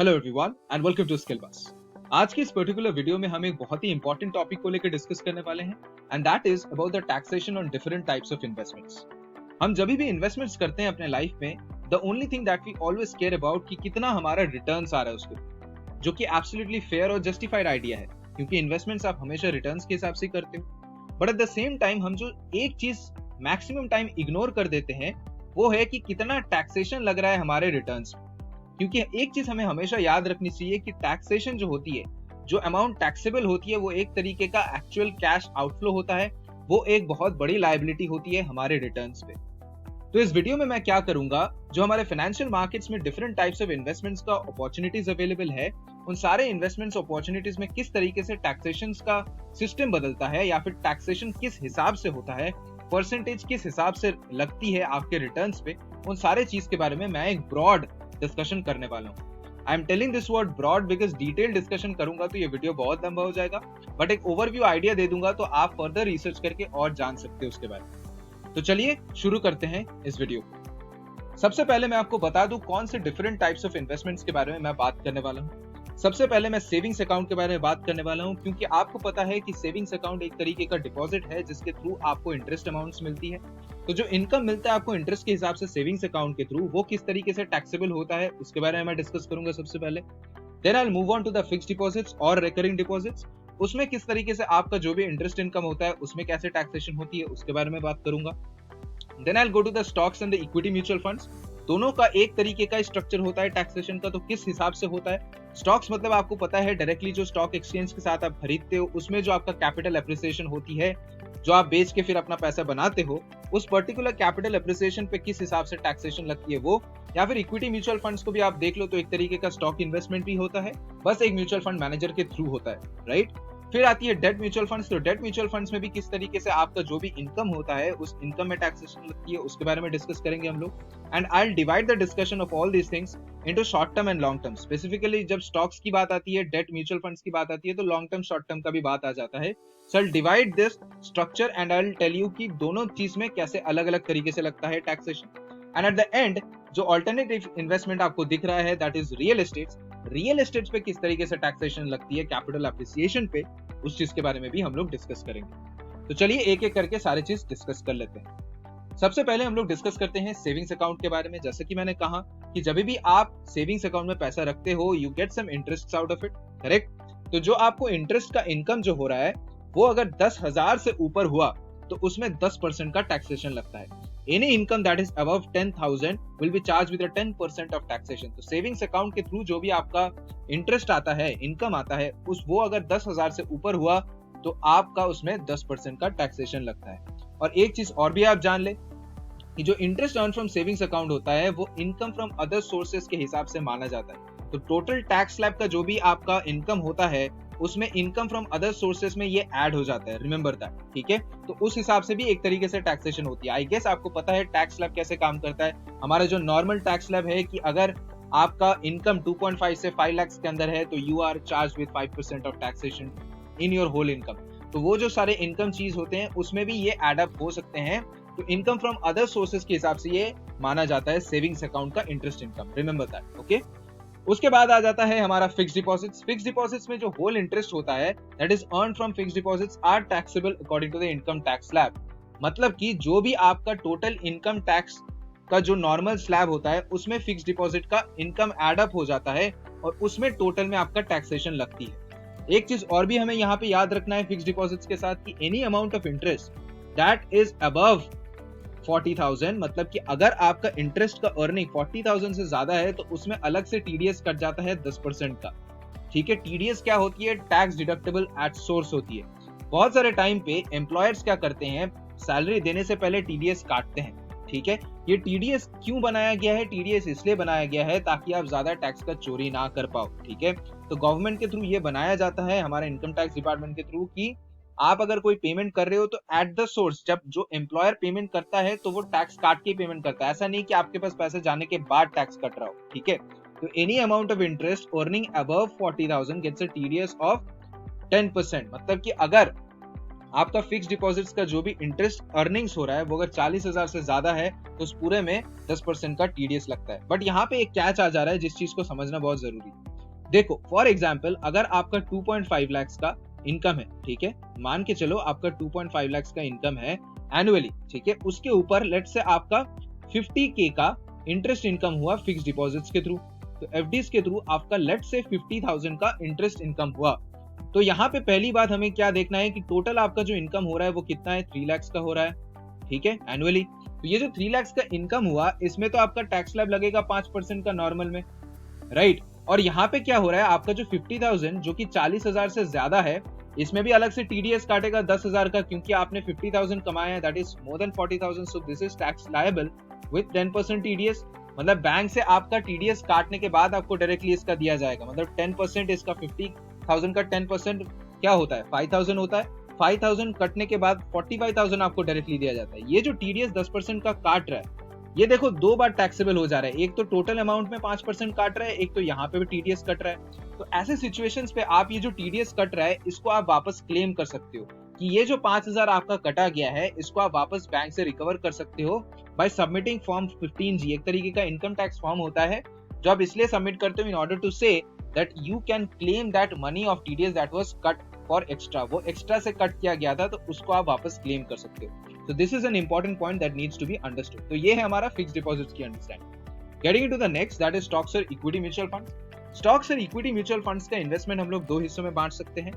Hello everyone and welcome to Skill Bus. आज की इस पर्टिकुलर वीडियो में हम एक बहुत ही इंपॉर्टेंट टॉपिक को लेकर डिस्कस करने वाले हैं and that is about the taxation on different types of investments. हम जब भी इन्वेस्टमेंट्स करते हैं अपने लाइफ में, the only thing that we always care about कि कितना हमारा रिटर्न्स आ रहा है उसके, जो कि एब्सोल्युटली फेयर और जस्टिफाइड आइडिया है, क्योंकि इन्वेस्टमेंट्स आप हमेशा रिटर्न्स के हिसाब से करते हो। But at the same time हम जो एक चीज मैक्सिमम टाइम इग्नोर कर देते हैं वो है कि कितना टैक्सेशन लग रहा है हमारे रिटर्न्स में। क्योंकि एक चीज हमें हमेशा याद रखनी चाहिए कि टैक्सेशन जो होती है, जो अमाउंट टैक्सेबल होती है, वो एक तरीके का एक्चुअल कैश आउटफ्लो होता है, वो एक बहुत बड़ी लायबिलिटी होती है हमारे रिटर्न्स पे। तो इस वीडियो में मैं क्या करूंगा, जो हमारे फाइनेंशियल मार्केट्स में डिफरेंट टाइप्स ऑफ इन्वेस्टमेंट्स का अपॉर्चुनिटीज अवेलेबल है, उन सारे इन्वेस्टमेंट्स अपॉर्चुनिटीज में किस तरीके से टैक्सेशन का सिस्टम बदलता है या फिर टैक्सेशन किस हिसाब से होता है, परसेंटेज किस हिसाब से लगती है आपके रिटर्न्स पे, उन सारे चीज के बारे में मैं एक ब्रॉड डिस्कशन करने वाला हूँ। I am telling this word broad because detail discussion करूंगा तो ये वीडियो बहुत लंबा हो जाएगा, बट एक ओवरव्यू आइडिया दे दूंगा तो आप फर्दर रिसर्च करके और जान सकते हो उसके बारे में। तो चलिए शुरू करते हैं इस वीडियो को। सबसे पहले मैं आपको बता दूं कौन से डिफरेंट टाइप्स ऑफ इन्वेस्टमेंट्स के बारे में मैं बात करने वाला हूँ। सबसे पहले मैं सेविंग्स अकाउंट के बारे में बात करने वाला हूँ, क्योंकि आपको पता है कि सेविंग्स अकाउंट एक तरीके का डिपॉजिट है जिसके थ्रू आपको इंटरेस्ट अमाउंट्स मिलती है। तो जो इनकम मिलता है आपको इंटरेस्ट के हिसाब से सेविंग्स अकाउंट के थ्रू, वो किस तरीके से टैक्सेबल होता है उसके बारे में मैं डिस्कस करूंगा सबसे पहले। Then I will move on to the fixed deposits और रिकरिंग डिपॉजिट्स। उसमें किस तरीके से आपका जो भी इंटरेस्ट इनकम होता है उसमें कैसे टैक्सेशन होती है उसके बारे में बात करूंगा। Then I will go to the stocks and the equity mutual funds. दोनों का एक तरीके का स्ट्रक्चर होता है टैक्सेशन का, तो किस हिसाब से होता है। स्टॉक्स मतलब आपको पता है डायरेक्टली जो स्टॉक एक्सचेंज के साथ आप खरीदते हो, उसमें जो आपका कैपिटल एप्रिसिएशन होती है, जो आप बेच के फिर अपना पैसा बनाते हो, उस पर्टिकुलर कैपिटल एप्रिसिएशन पे किस हिसाब से टैक्सेशन लगती है वो। या फिर इक्विटी म्यूचुअल फंड्स को भी आप देख लो तो एक तरीके का स्टॉक इन्वेस्टमेंट भी होता है, बस एक म्यूचुअल फंड मैनेजर के थ्रू होता है, राइट। फिर आती है डेट म्यूचुअल फंड्स। तो डेट म्यूचुअल फंड्स में भी किस तरीके से आपका जो भी इनकम होता है उस इनकम में टैक्सेशन लगती है उसके बारे में डिस्कस करेंगे हम लोग। And I will divide the discussion of all these things into short term and long term. Specifically जब स्टॉक्स की बात आती है, डेट म्यूचुअल फंड्स की बात आती है, तो लॉन्ग टर्म शॉर्ट टर्म का भी बात आ जाता है। So I will divide this structure and I will tell you कि दोनों चीज में कैसे अलग अलग तरीके से लगता है taxation. And at the end जो ऑल्टरनेटिव इन्वेस्टमेंट आपको दिख रहा है, that is real estate. Real estate पे किस तरीके से टैक्सेशन लगती है कैपिटल एप्रिसिएशन पे, उस चीज के बारे में भी हम लोग डिस्कस करेंगे। तो चलिए एक एक करके सारी चीज डिस्कस कर लेते हैं। सबसे पहले हम लोग डिस्कस करते हैं सेविंग्स अकाउंट के बारे में। जैसे कि मैंने कहा कि जब भी आप सेविंग्स अकाउंट में पैसा रखते हो, you get some interest out of it, correct. तो जो आपको इंटरेस्ट का इनकम जो हो रहा है, वो अगर 10,000 से ऊपर हुआ तो उसमें 10% का टैक्सेशन लगता है। Any income that is above 10,000 will be charged with a 10% of taxation। तो सेविंग्स अकाउंट के थ्रू जो भी आपका इंटरेस्ट आता है, इनकम आता है, वो अगर 10,000 से ऊपर हुआ तो आपका उसमें 10% का टैक्सेशन लगता है। और एक चीज और भी आप जान ले कि जो interest earn from savings account होता है वो इनकम फ्रॉम अदर सोर्सेज के हिसाब से माना जाता है। तो टोटल टैक्स स्लैब का जो भी आपका इनकम होता है उसमें इनकम फ्रॉम अदर सोर्सेज में ये ऐड हो जाता है, रिमेंबर दैट, ठीक है। तो उस हिसाब से भी एक तरीके से टैक्सेशन होती है। आई गेस आपको पता है टैक्स स्लैब कैसे काम करता है। हमारा जो नॉर्मल टैक्स स्लैब है कि अगर आपका इनकम 2.5 से 5 लाख के अंदर है तो you are charge with 5% of taxation in your whole income. तो वो जो सारे इनकम चीज होते हैं उसमें भी ये एड अप हो सकते हैं। तो इनकम फ्रॉम अदर सोर्सेज के हिसाब से ये माना जाता है सेविंग्स अकाउंट का interest income, remember that, okay. उसके बाद आ जाता है हमारा फिक्स्ड डिपॉजिट्स। फिक्स्ड डिपॉजिट्स में जो होल इंटरेस्ट होता है that is earn from fixed deposits are taxable according to the income tax slab. मतलब कि जो भी आपका टोटल इनकम टैक्स का जो नॉर्मल स्लैब होता है उसमें फिक्स्ड डिपॉजिट का इनकम एड अप हो जाता है और उसमें टोटल में आपका टैक्सेशन लगती है। एक चीज और भी हमें यहाँ पे याद रखना है फिक्स्ड डिपॉजिट्स के साथ कि any amount of interest that is above 40,000, मतलब कि अगर आपका इंटरेस्ट का अर्निंग 40,000 से ज्यादा है तो उसमें अलग से टीडीएस कट जाता है 10% का, ठीक है। टीडीएस क्या होती है? टैक्स डिडक्टेबल एट सोर्स होती है। बहुत सारे टाइम पे एम्प्लॉयर्स क्या करते हैं, सैलरी देने से पहले टीडीएस काटते हैं, ठीक है। ये टीडीएस क्यों बनाया गया है? टीडीएस इसलिए बनाया गया है ताकि आप ज्यादा टैक्स का चोरी ना कर पाओ, ठीक है। तो गवर्नमेंट के थ्रू ये बनाया जाता है, हमारे इनकम टैक्स डिपार्टमेंट के थ्रू, कि आप अगर कोई पेमेंट कर रहे हो तो एट द सोर्स, जब जो एम्प्लॉयर पेमेंट करता है तो वो टैक्स काट के पेमेंट करता है, ऐसा नहीं कि आपके पास पैसे जाने के बाद टैक्स कट रहा हो, ठीक है। तो any amount of interest earning above 40,000 gets a TDS of 10%। मतलब कि अगर आपका फिक्स डिपॉजिट्स का जो भी इंटरेस्ट अर्निंग्स हो रहा है वो अगर 40,000 से ज्यादा है तो उस पूरे में 10% का टीडीएस लगता है। बट यहाँ पे एक कैच आ जा रहा है जिस चीज को समझना बहुत जरूरी है। देखो फॉर एग्जाम्पल अगर आपका 2.5 लाख का इनकम है, ठीक है, मान के चलो आपका 2.5 लाख का इनकम है एनुअली, ठीक है, उसके ऊपर लेट्स से आपका 50K का इंटरेस्ट इनकम हुआ फिक्स डिपॉजिट्स के थ्रू, तो एफडीज के थ्रू आपका लेट्स से 50,000 का इंटरेस्ट इनकम हुआ। तो यहाँ पे पहली बात हमें क्या देखना है कि टोटल आपका जो इनकम हो रहा है वो कितना है, 3 लाख का हो रहा है, ठीक है, एनुअली। तो ये जो 3 लाख का इनकम हुआ इसमें तो आपका टैक्स स्लैब लगेगा 5% का नॉर्मल में, राइट। और यहाँ पे क्या हो रहा है, आपका जो 50,000 जो कि 40,000 से ज्यादा है, इसमें भी अलग से टीडीएस काटेगा 10,000 का, क्योंकि आपने 50,000 कमाया है, that is more than 40,000, so this is tax liable with 10% TDS. मतलब बैंक से आपका टीडीएस काटने के बाद आपको डायरेक्टली इसका दिया जाएगा, मतलब 10% इसका 50,000 का 10% क्या होता है, 5,000 होता है। 5,000 कटने के बाद 45,000 आपको डायरेक्टली दिया जाता है। ये जो टीडीएस 10% का काट रहा है, ये देखो दो बार टैक्सेबल हो जा रहा है, एक तो टोटल अमाउंट में 5% काट रहा है, एक तो यहाँ पे भी टीडीएस कट रहा है। तो ऐसे सिचुएशंस पे आप ये जो टीडीएस कट रहा है इसको आप वापस क्लेम कर सकते हो कि ये जो 5,000 आपका कटा गया है इसको आप वापस बैंक से रिकवर कर सकते हो बाय सबमिटिंग फॉर्म 15G। एक तरीके का इनकम टैक्स फॉर्म होता है जो आप इसलिए सबमिट करते हो in order to say that you can claim that money of TDS that was cut for extra, वो एक्स्ट्रा से कट किया गया था तो उसको आप वापस क्लेम कर सकते हो। So this is an important point that needs to be understood. तो ये है हमारा फिक्स्ड डिपॉजिट्स की understanding. Getting into the next, that is stocks और इक्विटी म्यूचुअल फंड्स। स्टॉक्स और इक्विटी म्यूचुअल फंड्स का इन्वेस्टमेंट हम लोग दो हिस्सों में बांट सकते हैं।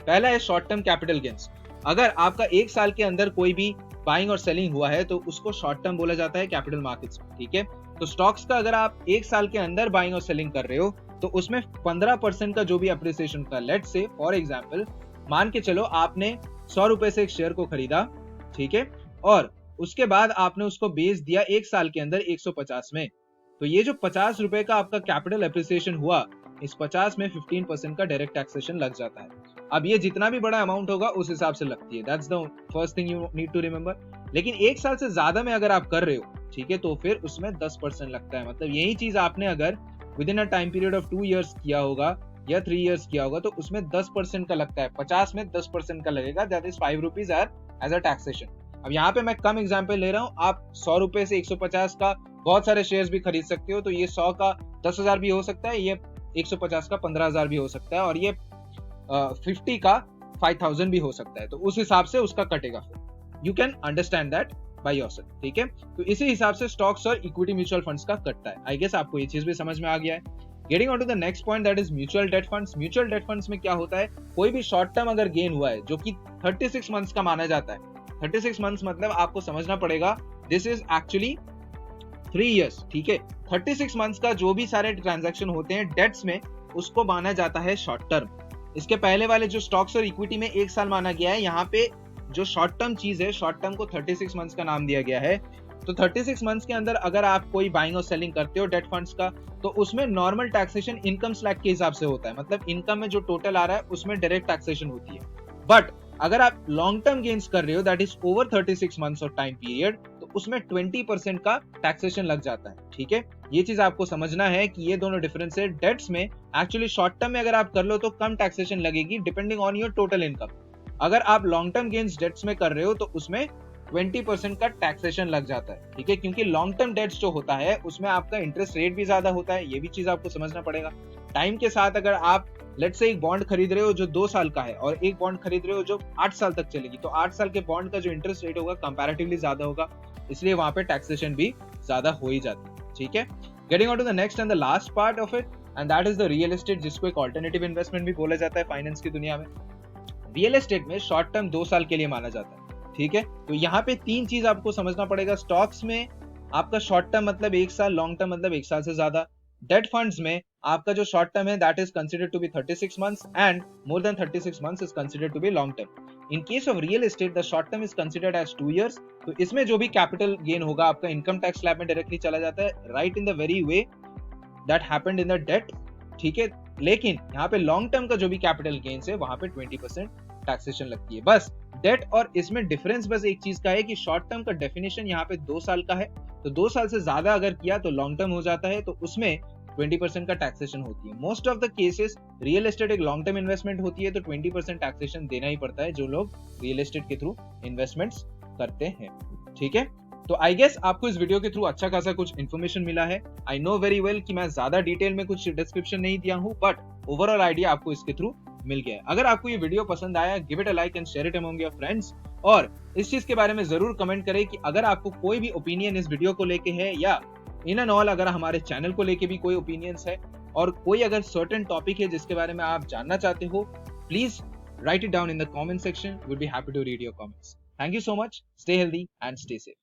पहला है शॉर्ट टर्म कैपिटल गेन्स। अगर आपका एक साल के अंदर कोई भी बाइंग और सेलिंग हुआ है तो उसको शॉर्ट टर्म बोला जाता है कैपिटल मार्केट्स में, ठीक है। तो स्टॉक्स का अगर आप एक साल के अंदर बाइंग और सेलिंग कर रहे हो तो उसमें 15% का जो भी अप्रिसिएशन का, लेट्स से फॉर एग्जांपल मान के चलो आपने 100 रुपए से एक शेयर को खरीदा, ठीक है, और उसके बाद आपने उसको बेच दिया एक साल के अंदर 150 में, तो ये जो 50 रुपए का आपका कैपिटल एप्रिसिएशन हुआ, इस 50 में 15% का डायरेक्ट टैक्सेशन लग जाता है। अब ये जितना भी बड़ा अमाउंट होगा उस हिसाब से लगती है, that's the first thing you need to remember. लेकिन एक साल से ज्यादा में अगर आप कर रहे हो, ठीक है, तो फिर उसमें 10% लगता है। मतलब यही चीज आपने अगर with in a time period of 2 years किया होगा या 3 इयर्स किया होगा तो उसमें 10% का लगता है, 50 में 10% का लगेगा, that is 5 rupees as a taxation. अब यहाँ पे मैं कम एग्जांपल ले रहा हूँ, आप 100 रुपए से 150 का बहुत सारे शेयर्स भी खरीद सकते हो, तो ये 100 का 10,000 भी हो सकता है, ये 150 का 15,000 भी हो सकता है, और ये 50 का 5,000 भी हो सकता है, तो उस हिसाब से उसका कटेगा। फिर you can understand that by yourself, ठीक है। तो इसी हिसाब से स्टॉक्स और इक्विटी म्यूचुअल फंड्स का कटता है। आई गेस आपको ये चीज भी समझ में आ गया है। Getting on to the next point, that is mutual debt funds. Mutual debt funds में क्या होता है, कोई भी शॉर्ट टर्म अगर गेन हुआ है जो कि 36 मंथ्स का माना जाता है, 36 मंथ्स मतलब आपको समझना पड़ेगा दिस इज एक्चुअली 3 इयर्स, ठीक है। 36 मंथ्स का जो भी सारे ट्रांजैक्शन होते हैं डेट्स में, उसको माना जाता है शॉर्ट टर्म। इसके पहले वाले जो स्टॉक्स और इक्विटी में 1 साल माना गया है, यहाँ पे जो शॉर्ट टर्म चीज है, शॉर्ट टर्म को 36 मंथ्स का नाम दिया गया है। तो 36 मंथ्स के अंदर अगर आप कोई बाइंग और सेलिंग करते हो डेट फंड्स का, तो उसमें नॉर्मल टैक्सेशन इनकम स्लैब के हिसाब से होता है, मतलब इनकम में जो टोटल आ रहा है उसमें डायरेक्ट टैक्सेशन होती है। बट अगर आप लॉन्ग टर्म गेन्स कर रहे हो दैट इज ओवर 36 मंथ्स और टाइम पीरियड, तो उसमें 20% का टैक्सेशन लग जाता है, ठीक है। ये चीज आपको समझना है कि ये दोनों डिफरेंस है। डेट्स में एक्चुअली शॉर्ट टर्म में अगर आप कर लो तो कम टैक्सेशन लगेगी depending on your total income. अगर आप लॉन्ग टर्म गेन्स डेट्स में कर रहे हो तो उसमें 20% का टैक्सेशन लग जाता है, ठीक है, क्योंकि लॉन्ग टर्म डेट्स जो होता है उसमें आपका इंटरेस्ट रेट भी ज्यादा होता है, ये भी चीज आपको समझना पड़ेगा। टाइम के साथ अगर आप लेट्स से एक बॉन्ड खरीद रहे हो जो 2 साल का है और एक बॉन्ड खरीद रहे हो जो 8 साल तक चलेगी, तो 8 साल के बॉन्ड का जो इंटरेस्ट रेट होगा कंपैरेटिवली ज्यादा होगा, इसलिए वहां पे टैक्सेशन भी ज्यादा हो ही जाती है, ठीक है। Getting on to the next and the last part of it, and that is the real estate, जिसको एक ऑल्टरनेटिव इन्वेस्टमेंट भी बोला जाता है फाइनेंस की दुनिया में। रियल एस्टेट में शॉर्ट टर्म 2 साल के लिए माना जाता है, ठीक है। तो यहाँ पे 3 चीज आपको समझना पड़ेगा। स्टॉक्स में आपका शॉर्ट टर्म मतलब 1 साल, लॉन्ग टर्म मतलब 1 साल से ज्यादा। डेट फंड्स में आपका जो शॉर्ट टर्म है that is considered to be 36 months and more than 36 months is considered to be long term. In case of real estate the short term is considered as 2 years. तो इसमें जो भी capital gain होगा आपका income tax slab में directly चला जाता है, right in the very way that happened in the debt, ठीक है। लेकिन यहाँ पे लॉन्ग टर्म का जो भी कैपिटल गेन्स है वहां पे 20% टैक्सेशन लगती है। बस डेट और इसमें डिफरेंस बस एक चीज का है कि शॉर्ट टर्म का डेफिनेशन यहाँ पे 2 साल का है, तो 2 साल से ज्यादा अगर किया तो लॉन्ग टर्म हो जाता है, तो उसमें 20% का टैक्सेशन होती है। Most of the cases real estate एक लॉन्ग टर्म इन्वेस्टमेंट होती है, तो 20% टैक्सेशन देना ही पड़ता है जो लोग रियल एस्टेट के थ्रू इन्वेस्टमेंट्स करते हैं, ठीक है। तो आई गेस आपको इस वीडियो के थ्रू अच्छा खासा कुछ इन्फॉर्मेशन मिला है। आई नो वेरी वेल कि मैं ज्यादा डिटेल में कुछ डिस्क्रिप्शन नहीं दिया हूँ, बट ओवरऑल आइडिया आपको इसके थ्रू मिल गया है। अगर आपको ये वीडियो पसंद आया, give it a like and share it among your friends. और इस चीज के बारे में जरूर कमेंट करें कि अगर आपको कोई भी ओपिनियन इस वीडियो को लेके है, या इन एंड ऑल अगर हमारे चैनल को लेके भी कोई ओपिनियंस है, और कोई अगर सर्टेन टॉपिक है जिसके बारे में आप जानना चाहते हो, please write it down in the comment section. We'll be happy to read your comments. Thank you so much. Stay healthy and stay safe.